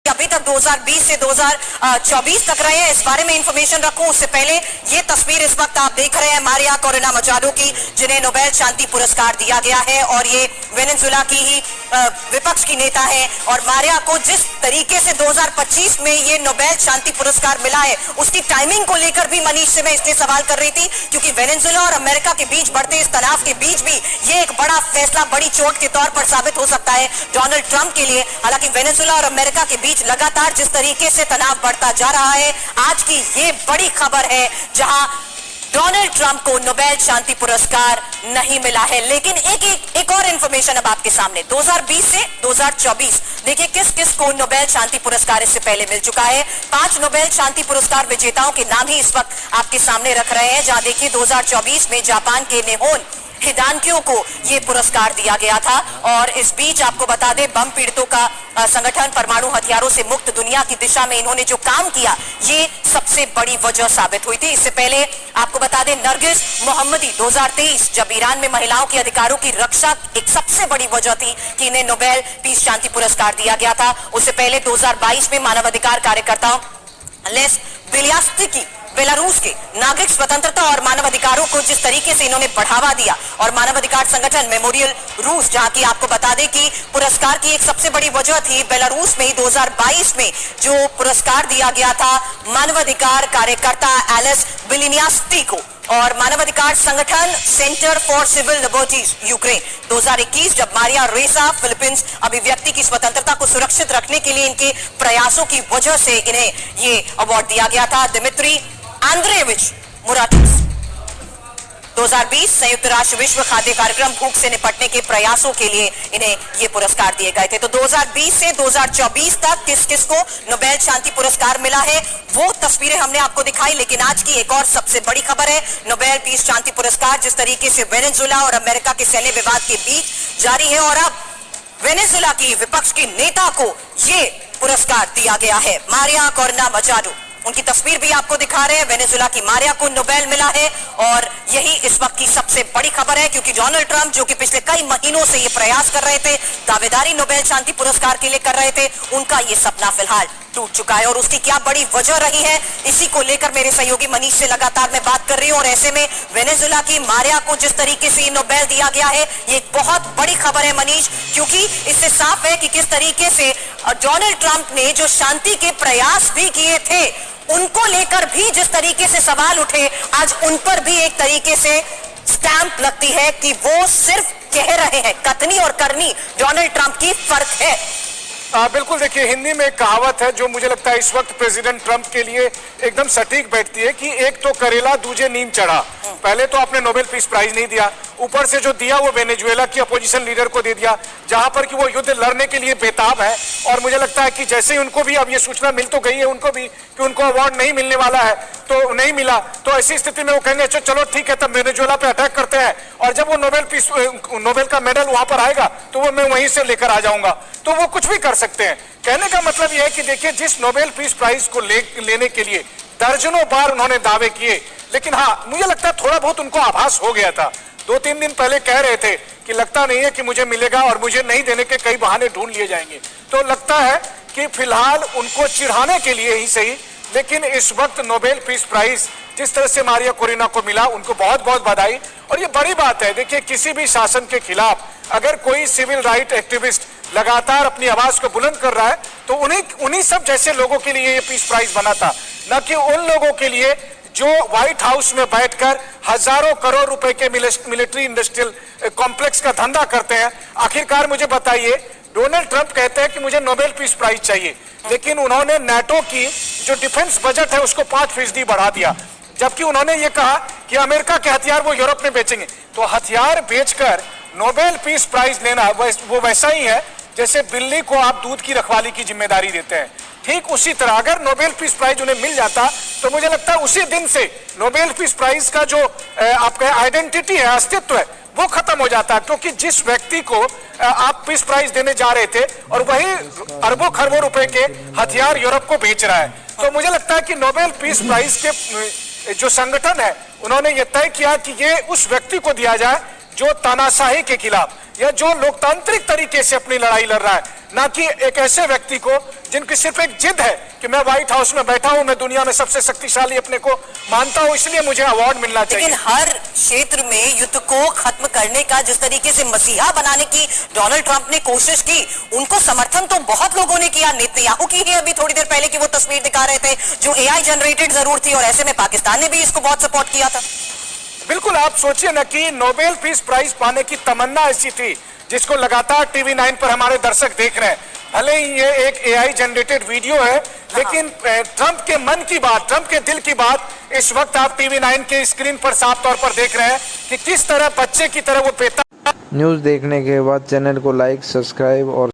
अभी तक 2020 से 2024 तक रहे हैं, इस बारे में इंफॉर्मेशन रखूं उससे पहले ये तस्वीर इस वक्त आप देख रहे हैं मारिया कोरेना मचाडो की, जिन्हें नोबेल शांति पुरस्कार दिया गया है और ये वेनेजुएला की ही विपक्ष की नेता है। और मारिया को जिस तरीके से 2025 में ये नोबेल शांति पुरस्कार मिला है उसकी टाइमिंग को लेकर भी मनीष से मैं इसलिए सवाल कर रही थी क्योंकि वेनेजुएला और अमेरिका के बीच बढ़ते इस तनाव के बीच भी ये एक बड़ा फैसला, बड़ी चोट के तौर पर साबित हो सकता है डोनाल्ड ट्रंप के लिए। हालांकि वेनेजुएला और अमेरिका के बीच लगातार जिस तरीके से तनाव बढ़ता जा रहा है, आज की ये बड़ी खबर है जहां डोनाल्ड ट्रंप को नोबेल शांति पुरस्कार नहीं मिला है। लेकिन एक और इंफॉर्मेशन अब आपके सामने, 2020 से 2024 देखिए किस किस को नोबेल शांति पुरस्कार इससे पहले मिल चुका है। 5 नोबेल शांति पुरस्कार विजेताओं के नाम ही इस वक्त आपके सामने रख रहे हैं, जहां देखिए 2024 में जापान के नेहोन हिदानकियों को यह पुरस्कार दिया गया था। और इस बीच आपको बता दें, बम पीड़ितों का संगठन परमाणु हथियारों से मुक्त दुनिया की दिशा में इन्होंने जो काम किया ये सबसे बड़ी वजह साबित हुई थी। इससे पहले आपको बता दें, नरगिस मोहम्मदी 2023 जब ईरान में महिलाओं के अधिकारों की रक्षा एक सबसे बड़ी वजह थी कि इन्हें नोबेल पीस शांति पुरस्कार दिया गया था। उससे पहले 2022 में मानवाधिकार कार्यकर्ताओं लेस बिलियास्की बेलारूस के नागरिक स्वतंत्रता और मानवाधिकारों को जिस तरीके से इन्होंने बढ़ावा दिया, और मानवाधिकार संगठन मेमोरियल रूस, जहां की आपको बता दें कि पुरस्कार की एक सबसे बड़ी वजह थी बेलारूस में 2022 में जो पुरस्कार दिया गया था मानवाधिकार कार्यकर्ता एलिस बिलियास्की को। और मानवाधिकार संगठन centre for civil liberties Ukraine 2021 जब मारिया रेसा फिलीपींस अभिव्यक्ति की स्वतंत्रता को सुरक्षित रखने के लिए इनके प्रयासों की वजह से इन्हें ये अवार्ड दिया गया था। दिमित्री आंद्रेविच मुराटुस 2020 संयुक्त राष्ट्र विश्व खाद्य कार्यक्रम भूख से निपटने के प्रयासों के लिए इन्हें ये पुरस्कार दिए गए थे। तो 2020 से 2024 तक किस किस को नोबेल शांति पुरस्कार मिला है वो तस्वीरें हमने आपको दिखाई। लेकिन आज की एक और सबसे बड़ी खबर है, नोबेल पीस शांति पुरस्कार जिस तरीके से वेनेजुएला और अमेरिका के सैन्य विवाद के बीच जारी है और अब वेनेजुएला की विपक्ष की नेता को ये पुरस्कार दिया गया है। मारिया कोरेना मचाडो, उनकी तस्वीर भी आपको दिखा रहे हैं। वेनेजुएला की मारिया को नोबेल मिला है और यही इस वक्त की सबसे बड़ी खबर है क्योंकि डोनाल्ड ट्रंप जो कि पिछले कई महीनों से ये प्रयास कर रहे थे, दावेदारी नोबेल शांति पुरस्कार के लिए कर रहे थे, उनका ये सपना फिलहाल टूट चुका है। और उसकी क्या बड़ी वजह रही है, इसी को लेकर मेरे सहयोगी मनीष से लगातार मैं बात कर रही हूं। और ऐसे में वेनेजुएला की मारिया को जिस तरीके से नोबेल दिया गया है ये एक बहुत बड़ी खबर है मनीष, क्योंकि इससे साफ है कि किस तरीके से डोनाल्ड ट्रंप ने जो शांति के प्रयास भी किए थे उनको लेकर भी जिस तरीके से सवाल उठे, आज उन पर भी एक तरीके से स्टैंप लगती है कि वो सिर्फ कह रहे हैं, कथनी और करनी डोनाल्ड ट्रंप की फर्क है। बिल्कुल, देखिए हिंदी में एक कहावत है जो मुझे लगता है इस वक्त प्रेसिडेंट ट्रंप के लिए एकदम सटीक बैठती है कि एक तो करेला दूजे नीम चढ़ा। पहले तो आपने नोबेल पीस प्राइज नहीं दिया, ऊपर से जो दिया वो वेनेजुएला की अपोजिशन लीडर को दे दिया जहां पर कि वो युद्ध लड़ने के लिए बेताब है। और मुझे लगता है कि जैसे ही उनको भी अब ये सूचना मिल तो गई है उनको भी कि उनको अवार्ड नहीं मिलने वाला है, तो नहीं मिला, तो ऐसी स्थिति में वो कहेंगे चलो ठीक है, तब वेनेजुएला पे अटैक करते हैं और जब वो नोबेल का मेडल वहां पर आएगा तो वो मैं वहीं से लेकर आ जाऊंगा। तो वो कुछ भी कर सकते हैं। कहने का मतलब यह है कि देखिए जिस नोबेल पीस प्राइज को लेने के लिए दर्जनों बार उन्होंने दावे किए, लेकिन हाँ मुझे लगता है थोड़ा बहुत उनको आभास हो गया था। 2-3 दिन पहले कह रहे थे कि लगता नहीं है कि मुझे मिलेगा और मुझे नहीं देने के कई बहाने ढूंढ लिए जाएंगे। तो लगता है कि फिलहाल उनको चिढ़ाने के लिए ही सही, लेकिन इस वक्त नोबेल पीस प्राइज जिस तरह से मारिया कोरेना को मिला उनको बहुत बहुत बधाई। और ये बड़ी बात है, देखिए किसी भी शासन के खिलाफ अगर कोई सिविल राइट एक्टिविस्ट लगातार अपनी आवाज को बुलंद कर रहा है तो उन्हीं सब जैसे लोगों के लिए ये पीस प्राइज बना था, न कि उन लोगों के लिए जो व्हाइट हाउस में बैठकर हजारों करोड़ रुपए के मिलिट्री इंडस्ट्रियल कॉम्प्लेक्स का धंधा करते हैं। आखिरकार मुझे बताइए, डोनाल्ड ट्रंप कहते हैं कि मुझे नोबेल पीस प्राइज चाहिए, लेकिन उन्होंने नाटो की जो डिफेंस बजट है उसको 5% बढ़ा दिया, जबकि उन्होंने ये कहा कि अमेरिका के हथियार वो यूरोप में बेचेंगे। तो हथियार बेचकर नोबेल पीस प्राइज लेना वो वैसा ही है जैसे बिल्ली को आप दूध की रखवाली की जिम्मेदारी देते हैं। ठीक उसी तरह अगर नोबेल पीस प्राइज उन्हें मिल जाता तो मुझे लगता है उसी दिन से नोबेल पीस प्राइज का जो आपका आइडेंटिटी है, अस्तित्व है, वो खत्म हो जाता है। क्योंकि जिस व्यक्ति को आप पीस प्राइज देने जा रहे थे और वही अरबों खरबों रुपए के हथियार यूरोप को बेच रहा है, तो मुझे लगता है कि नोबेल पीस प्राइज के जो संगठन है उन्होंने ये तय किया कि ये उस व्यक्ति को दिया जाए जो तानाशाही के खिलाफ या जो लोकतांत्रिक तरीके से अपनी लड़ाई लड़ रहा है। ना कि एक ऐसे व्यक्ति को जिनकी सिर्फ एक जिद है कि मैं व्हाइट हाउस में बैठा हूं, मैं दुनिया में सबसे शक्तिशाली अपने को मानता हूं, इसलिए मुझे अवार्ड मिलना चाहिए। लेकिन हर क्षेत्र में युद्ध को खत्म करने का जिस तरीके से मसीहा बनाने की डोनाल्ड ट्रंप ने कोशिश की, उनको समर्थन तो बहुत लोगों ने किया। नेतन्याहू की ही अभी थोड़ी देर पहले की वो तस्वीर दिखा रहे थे जो AI जनरेटेड जरूर थी, और ऐसे में पाकिस्तान ने भी इसको बहुत सपोर्ट किया था। बिल्कुल, आप सोचिए ना कि नोबेल पीस प्राइज पाने की तमन्ना ऐसी थी जिसको लगातार TV9 पर हमारे दर्शक देख रहे हैं। भले ही ये एक AI जनरेटेड वीडियो है, लेकिन ट्रंप के मन की बात, ट्रंप के दिल की बात इस वक्त आप TV9 के स्क्रीन पर साफ तौर पर देख रहे हैं कि किस तरह बच्चे की तरह वो बेटा। न्यूज़ देखने के बाद चैनल को लाइक, सब्सक्राइब और